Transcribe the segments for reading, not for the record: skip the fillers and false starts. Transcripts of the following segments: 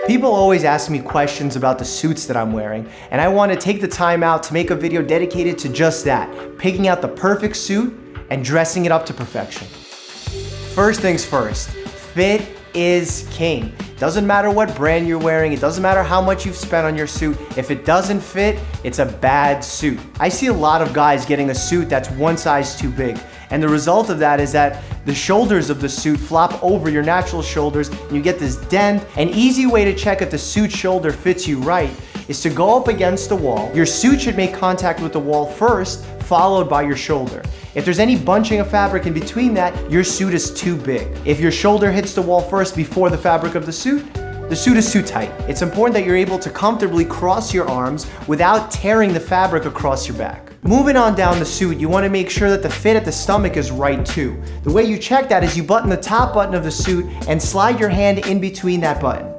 People always ask me questions about the suits that I'm wearing, and I want to take the time out to make a video dedicated to just that, picking out the perfect suit and dressing it up to perfection. First things first, fit is king. Doesn't matter what brand you're wearing, it doesn't matter how much you've spent on your suit. If it doesn't fit, it's a bad suit. I see a lot of guys getting a suit that's one size too big, and the result of that is that the shoulders of the suit flop over your natural shoulders and you get this dent. An easy way to check if the suit shoulder fits you right is to go up against the wall. Your suit should make contact with the wall first, followed by your shoulder. If there's any bunching of fabric in between that, your suit is too big. If your shoulder hits the wall first before the fabric of the suit is too tight. It's important that you're able to comfortably cross your arms without tearing the fabric across your back. Moving on down the suit, you want to make sure that the fit at the stomach is right too. The way you check that is you button the top button of the suit and slide your hand in between that button.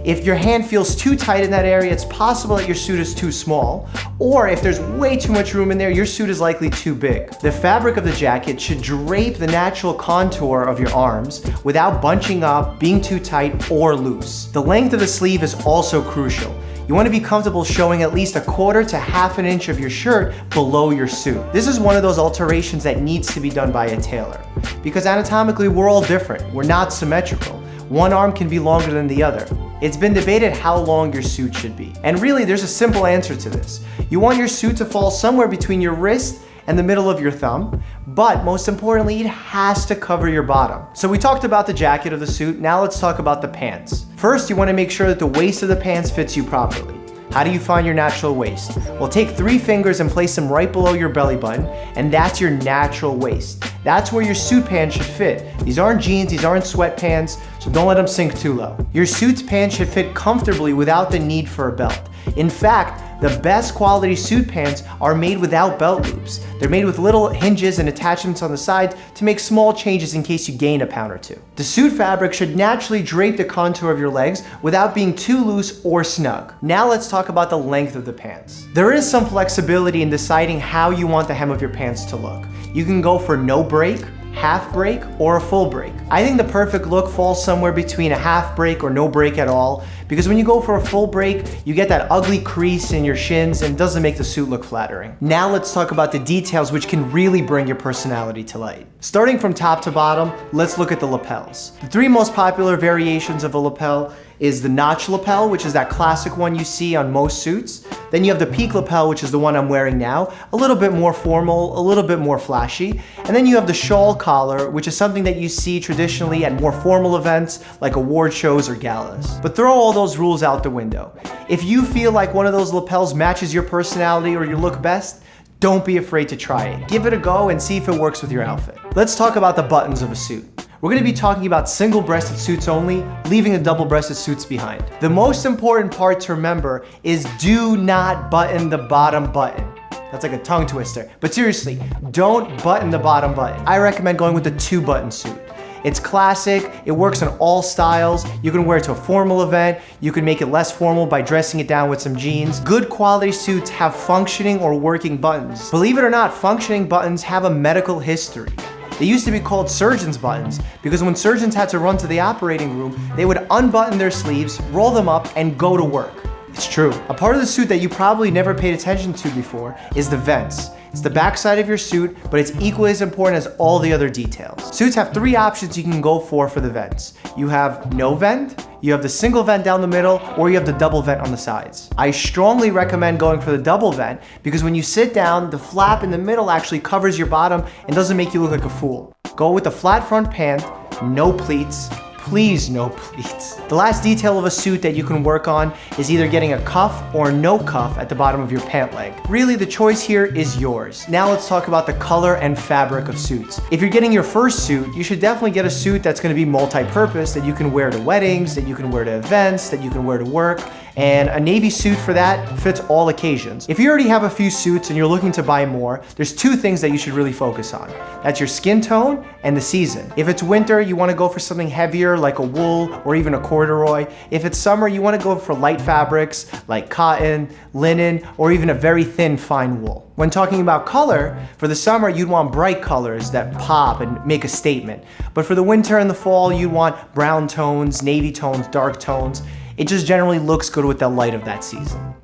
If your hand feels too tight in that area, it's possible that your suit is too small, or if there's way too much room in there, your suit is likely too big. The fabric of the jacket should drape the natural contour of your arms without bunching up, being too tight, or loose. The length of the sleeve is also crucial. You want to be comfortable showing at least 1/4 to 1/2 inch of your shirt below your suit. This is one of those alterations that needs to be done by a tailor, because anatomically we're all different. We're not symmetrical. One arm can be longer than the other. It's been debated how long your suit should be. And really, there's a simple answer to this. You want your suit to fall somewhere between your wrist and the middle of your thumb, but most importantly, it has to cover your bottom. So we talked about the jacket of the suit, now let's talk about the pants. First, you want to make sure that the waist of the pants fits you properly. How do you find your natural waist? Well, take 3 fingers and place them right below your belly button, and that's your natural waist. That's where your suit pants should fit. These aren't jeans, these aren't sweatpants, so don't let them sink too low. Your suit's pants should fit comfortably without the need for a belt. In fact, the best quality suit pants are made without belt loops. They're made with little hinges and attachments on the sides to make small changes in case you gain a pound or two. The suit fabric should naturally drape the contour of your legs without being too loose or snug. Now let's talk about the length of the pants. There is some flexibility in deciding how you want the hem of your pants to look. You can go for no break, half break, or a full break. I think the perfect look falls somewhere between a half break or no break at all, because when you go for a full break, you get that ugly crease in your shins and it doesn't make the suit look flattering. Now let's talk about the details which can really bring your personality to light. Starting from top to bottom, let's look at the lapels. The 3 most popular variations of a lapel is the notch lapel, which is that classic one you see on most suits. Then you have the peak lapel, which is the one I'm wearing now, a little bit more formal, a little bit more flashy. And then you have the shawl collar, which is something that you see traditionally at more formal events like award shows or galas. But throw all those rules out the window. If you feel like one of those lapels matches your personality or your look best, don't be afraid to try it. Give it a go and see if it works with your outfit. Let's talk about the buttons of a suit. We're going to be talking about single-breasted suits only, leaving the double-breasted suits behind. The most important part to remember is do not button the bottom button. That's like a tongue twister. But seriously, don't button the bottom button. I recommend going with the 2-button suit. It's classic, it works in all styles. You can wear it to a formal event, you can make it less formal by dressing it down with some jeans. Good quality suits have functioning or working buttons. Believe it or not, functioning buttons have a medical history. They used to be called surgeon's buttons because when surgeons had to run to the operating room, they would unbutton their sleeves, roll them up, and go to work. It's true. A part of the suit that you probably never paid attention to before is the vents. It's the backside of your suit, but it's equally as important as all the other details. Suits have 3 options you can go for the vents. You have no vent, you have the single vent down the middle, or you have the double vent on the sides. I strongly recommend going for the double vent because when you sit down, the flap in the middle actually covers your bottom and doesn't make you look like a fool. Go with the flat front pant, no pleats, please no pleats. The last detail of a suit that you can work on is either getting a cuff or no cuff at the bottom of your pant leg. Really, the choice here is yours. Now let's talk about the color and fabric of suits. If you're getting your first suit, you should definitely get a suit that's going to be multi-purpose, that you can wear to weddings, that you can wear to events, that you can wear to work. And a navy suit for that fits all occasions. If you already have a few suits and you're looking to buy more, there's 2 things that you should really focus on. That's your skin tone and the season. If it's winter, you want to go for something heavier like a wool or even a corduroy. If it's summer, you want to go for light fabrics like cotton, linen, or even a very thin fine wool. When talking about color, for the summer, you'd want bright colors that pop and make a statement. But for the winter and the fall, you'd want brown tones, navy tones, dark tones. It just generally looks good with the light of that season.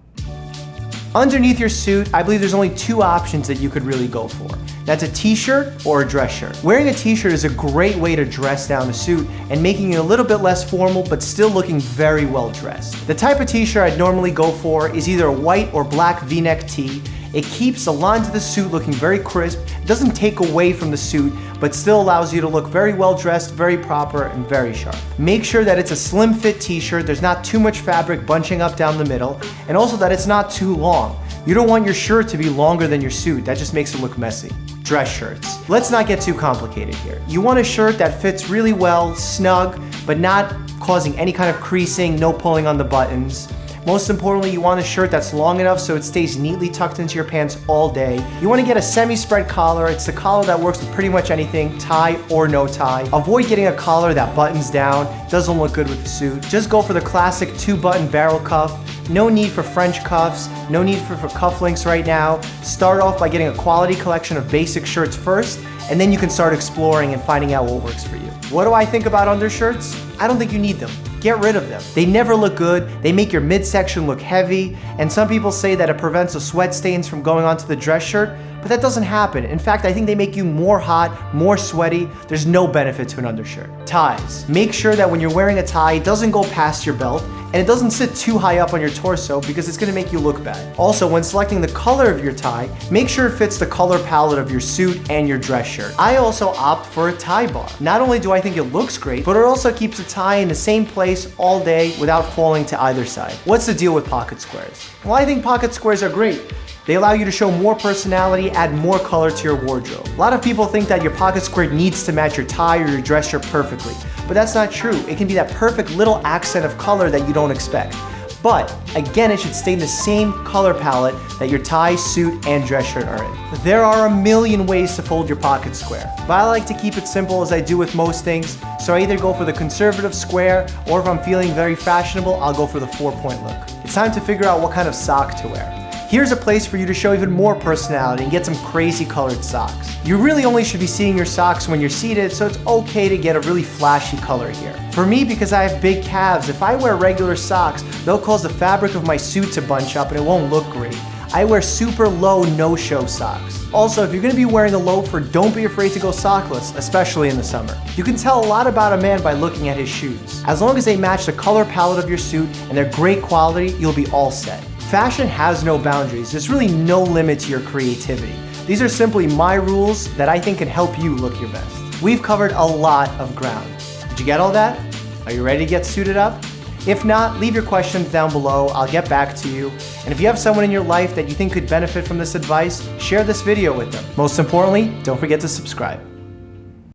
Underneath your suit, I believe there's only two options that you could really go for. That's a t-shirt or a dress shirt. Wearing a t-shirt is a great way to dress down a suit and making it a little bit less formal but still looking very well dressed. The type of t-shirt I'd normally go for is either a white or black v-neck tee. It keeps the lines of the suit looking very crisp, it doesn't take away from the suit, but still allows you to look very well dressed, very proper, and very sharp. Make sure that it's a slim fit t-shirt, there's not too much fabric bunching up down the middle, and also that it's not too long. You don't want your shirt to be longer than your suit, that just makes it look messy. Dress shirts. Let's not get too complicated here. You want a shirt that fits really well, snug, but not causing any kind of creasing, no pulling on the buttons. Most importantly, you want a shirt that's long enough so it stays neatly tucked into your pants all day. You want to get a semi-spread collar. It's the collar that works with pretty much anything, tie or no tie. Avoid getting a collar that buttons down, doesn't look good with the suit. Just go for the classic 2-button barrel cuff. No need for French cuffs, no need for cufflinks right now. Start off by getting a quality collection of basic shirts first, and then you can start exploring and finding out what works for you. What do I think about undershirts? I don't think you need them. Get rid of them. They never look good, they make your midsection look heavy, and some people say that it prevents the sweat stains from going onto the dress shirt, but that doesn't happen. In fact, I think they make you more hot, more sweaty. There's no benefit to an undershirt. Ties. Make sure that when you're wearing a tie, it doesn't go past your belt, and it doesn't sit too high up on your torso because it's gonna make you look bad. Also, when selecting the color of your tie, make sure it fits the color palette of your suit and your dress shirt. I also opt for a tie bar. Not only do I think it looks great, but it also keeps the tie in the same place all day without falling to either side. What's the deal with pocket squares? Well, I think pocket squares are great. They allow you to show more personality, add more color to your wardrobe. A lot of people think that your pocket square needs to match your tie or your dress shirt perfectly, but that's not true. It can be that perfect little accent of color that you don't expect. But again, it should stay in the same color palette that your tie, suit, and dress shirt are in. There are a million ways to fold your pocket square, but I like to keep it simple as I do with most things, so I either go for the conservative square, or if I'm feeling very fashionable, I'll go for the 4-point look. It's time to figure out what kind of sock to wear. Here's a place for you to show even more personality and get some crazy colored socks. You really only should be seeing your socks when you're seated, so it's okay to get a really flashy color here. For me, because I have big calves, if I wear regular socks, they'll cause the fabric of my suit to bunch up and it won't look great. I wear super low no-show socks. Also, if you're gonna be wearing a loafer, don't be afraid to go sockless, especially in the summer. You can tell a lot about a man by looking at his shoes. As long as they match the color palette of your suit and they're great quality, you'll be all set. Fashion has no boundaries. There's really no limit to your creativity. These are simply my rules that I think can help you look your best. We've covered a lot of ground. Did you get all that? Are you ready to get suited up? If not, leave your questions down below. I'll get back to you. And if you have someone in your life that you think could benefit from this advice, share this video with them. Most importantly, don't forget to subscribe.